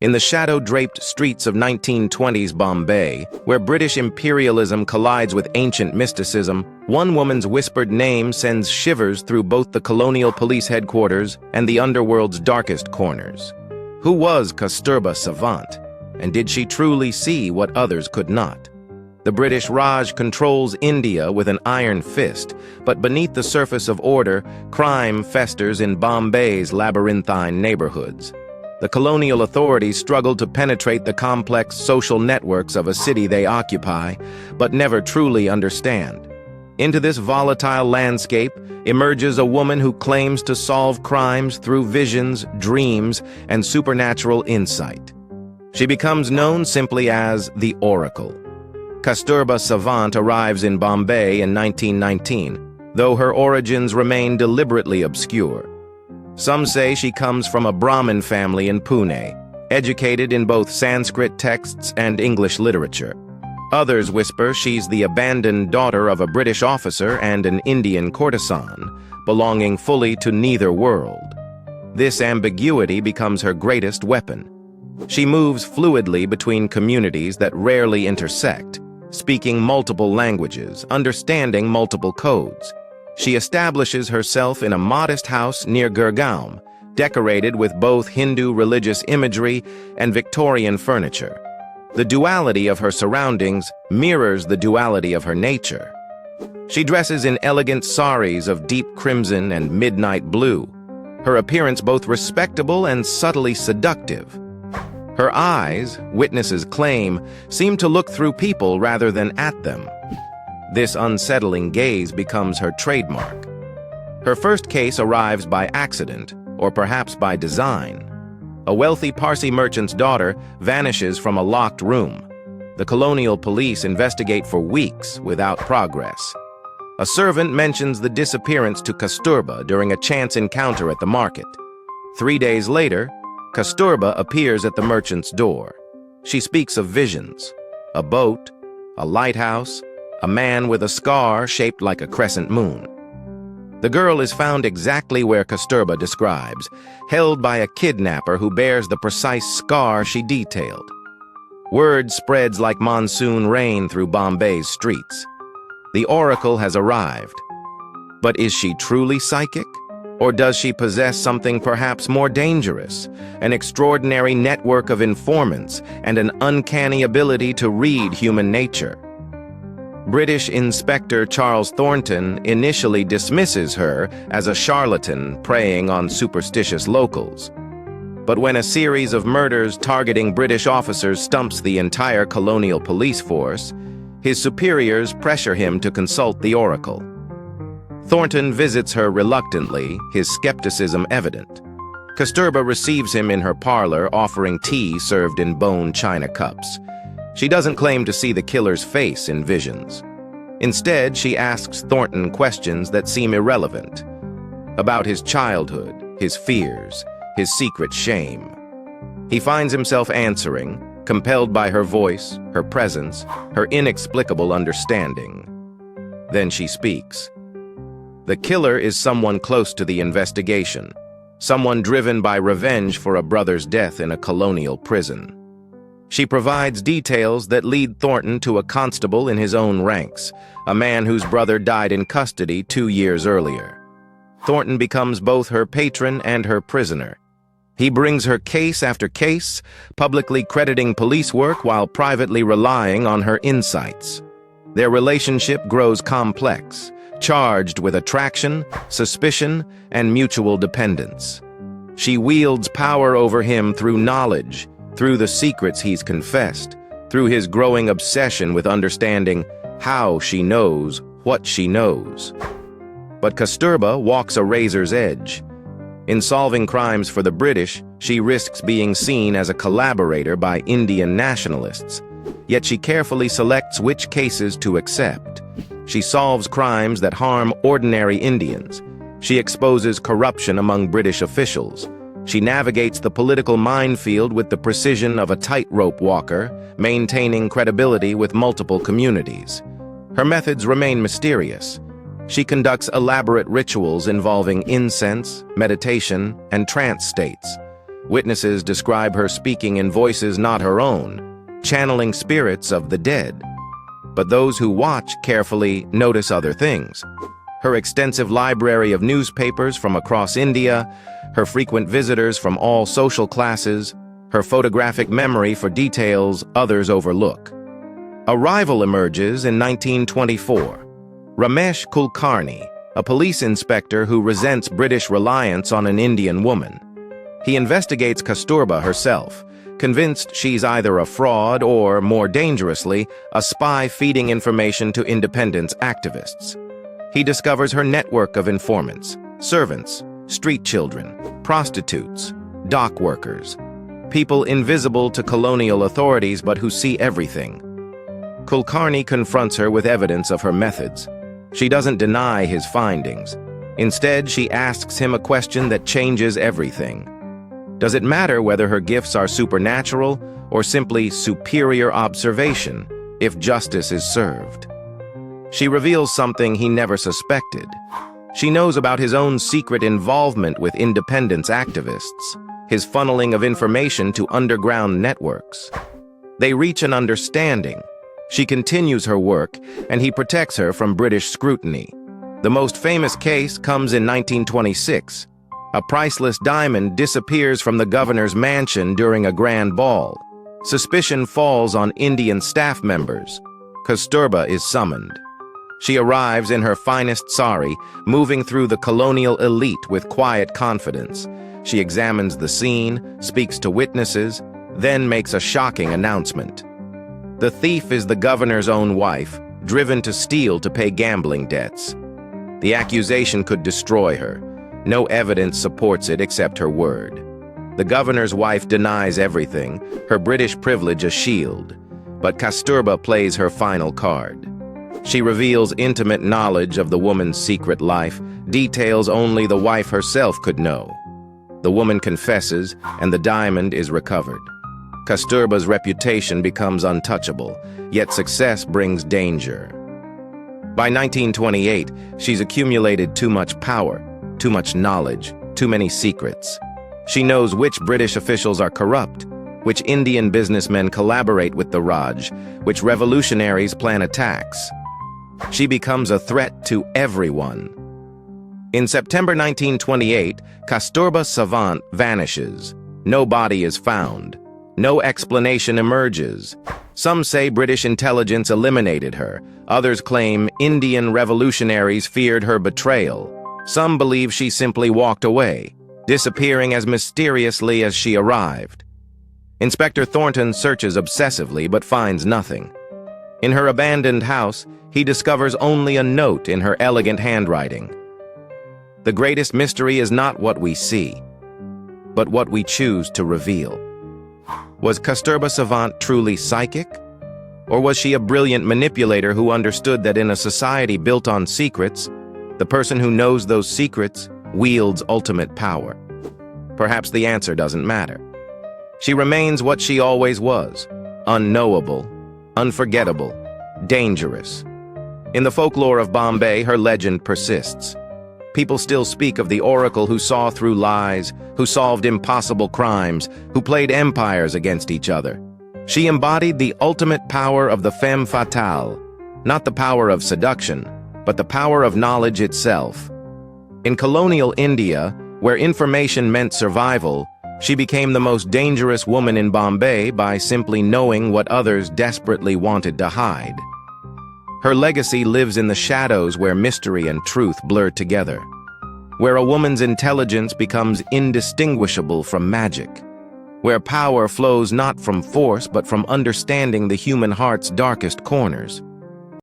In the shadow-draped streets of 1920s Bombay, where British imperialism collides with ancient mysticism, one woman's whispered name sends shivers through both the colonial police headquarters and the underworld's darkest corners. Who was Kasturba Savant, and did she truly see what others could not? The British Raj controls India with an iron fist, but beneath the surface of order, crime festers in Bombay's labyrinthine neighborhoods. The colonial authorities struggle to penetrate the complex social networks of a city they occupy, but never truly understand. Into this volatile landscape emerges a woman who claims to solve crimes through visions, dreams, and supernatural insight. She becomes known simply as the Oracle. Kasturba Savant arrives in Bombay in 1919, though her origins remain deliberately obscure. Some say she comes from a Brahmin family in Pune, educated in both Sanskrit texts and English literature. Others whisper she's the abandoned daughter of a British officer and an Indian courtesan, belonging fully to neither world. This ambiguity becomes her greatest weapon. She moves fluidly between communities that rarely intersect, speaking multiple languages, understanding multiple codes. She establishes herself in a modest house near Gurgaon, decorated with both Hindu religious imagery and Victorian furniture. The duality of her surroundings mirrors the duality of her nature. She dresses in elegant saris of deep crimson and midnight blue, her appearance both respectable and subtly seductive. Her eyes, witnesses claim, seem to look through people rather than at them. This unsettling gaze becomes her trademark. Her first case arrives by accident, or perhaps by design. A wealthy Parsi merchant's daughter vanishes from a locked room. The colonial police investigate for weeks without progress. A servant mentions the disappearance to Kasturba during a chance encounter at the market. 3 days later, Kasturba appears at the merchant's door. She speaks of visions, a boat, a lighthouse, a man with a scar shaped like a crescent moon. The girl is found exactly where Kasturba describes, held by a kidnapper who bears the precise scar she detailed. Word spreads like monsoon rain through Bombay's streets. The Oracle has arrived. But is she truly psychic? Or does she possess something perhaps more dangerous, an extraordinary network of informants and an uncanny ability to read human nature? British Inspector Charles Thornton initially dismisses her as a charlatan preying on superstitious locals. But when a series of murders targeting British officers stumps the entire colonial police force, his superiors pressure him to consult the Oracle. Thornton visits her reluctantly, his skepticism evident. Kasturba receives him in her parlor, offering tea served in bone china cups. She doesn't claim to see the killer's face in visions. Instead, she asks Thornton questions that seem irrelevant. About his childhood, his fears, his secret shame. He finds himself answering, compelled by her voice, her presence, her inexplicable understanding. Then she speaks. The killer is someone close to the investigation, someone driven by revenge for a brother's death in a colonial prison. She provides details that lead Thornton to a constable in his own ranks, a man whose brother died in custody 2 years earlier. Thornton becomes both her patron and her prisoner. He brings her case after case, publicly crediting police work while privately relying on her insights. Their relationship grows complex, charged with attraction, suspicion, and mutual dependence. She wields power over him through knowledge, through the secrets he's confessed, through his growing obsession with understanding how she knows what she knows. But Kasturba walks a razor's edge. In solving crimes for the British, she risks being seen as a collaborator by Indian nationalists, yet she carefully selects which cases to accept. She solves crimes that harm ordinary Indians. She exposes corruption among British officials. She navigates the political minefield with the precision of a tightrope walker, maintaining credibility with multiple communities. Her methods remain mysterious. She conducts elaborate rituals involving incense, meditation, and trance states. Witnesses describe her speaking in voices not her own, channeling spirits of the dead. But those who watch carefully notice other things. Her extensive library of newspapers from across India, her frequent visitors from all social classes, her photographic memory for details others overlook. A rival emerges in 1924. Ramesh Kulkarni, a police inspector who resents British reliance on an Indian woman. He investigates Kasturba herself, convinced she's either a fraud or, more dangerously, a spy feeding information to independence activists. He discovers her network of informants, servants, street children, prostitutes, dock workers, people invisible to colonial authorities but who see everything. Kulkarni confronts her with evidence of her methods. She doesn't deny his findings. Instead, she asks him a question that changes everything. Does it matter whether her gifts are supernatural or simply superior observation if justice is served? She reveals something he never suspected. She knows about his own secret involvement with independence activists, his funneling of information to underground networks. They reach an understanding. She continues her work, and he protects her from British scrutiny. The most famous case comes in 1926. A priceless diamond disappears from the governor's mansion during a grand ball. Suspicion falls on Indian staff members. Kasturba is summoned. She arrives in her finest sari, moving through the colonial elite with quiet confidence. She examines the scene, speaks to witnesses, then makes a shocking announcement. The thief is the governor's own wife, driven to steal to pay gambling debts. The accusation could destroy her. No evidence supports it except her word. The governor's wife denies everything, her British privilege a shield. But Kasturba plays her final card. She reveals intimate knowledge of the woman's secret life, details only the wife herself could know. The woman confesses, and the diamond is recovered. Kasturba's reputation becomes untouchable, yet success brings danger. By 1928, she's accumulated too much power, too much knowledge, too many secrets. She knows which British officials are corrupt, which Indian businessmen collaborate with the Raj, which revolutionaries plan attacks. She becomes a threat to everyone. In September 1928, Kasturba Savant vanishes. No body is found. No explanation emerges. Some say British intelligence eliminated her. Others claim Indian revolutionaries feared her betrayal. Some believe she simply walked away, disappearing as mysteriously as she arrived. Inspector Thornton searches obsessively but finds nothing. In her abandoned house, he discovers only a note in her elegant handwriting. The greatest mystery is not what we see, but what we choose to reveal. Was Kasturba Savant truly psychic? Or was she a brilliant manipulator who understood that in a society built on secrets, the person who knows those secrets wields ultimate power? Perhaps the answer doesn't matter. She remains what she always was: unknowable, unforgettable, dangerous. In the folklore of Bombay, her legend persists. People still speak of the oracle who saw through lies, who solved impossible crimes, who played empires against each other. She embodied the ultimate power of the Femme Fatale, not the power of seduction, but the power of knowledge itself. In colonial India, where information meant survival, she became the most dangerous woman in Bombay by simply knowing what others desperately wanted to hide. Her legacy lives in the shadows where mystery and truth blur together, where a woman's intelligence becomes indistinguishable from magic, where power flows not from force but from understanding the human heart's darkest corners.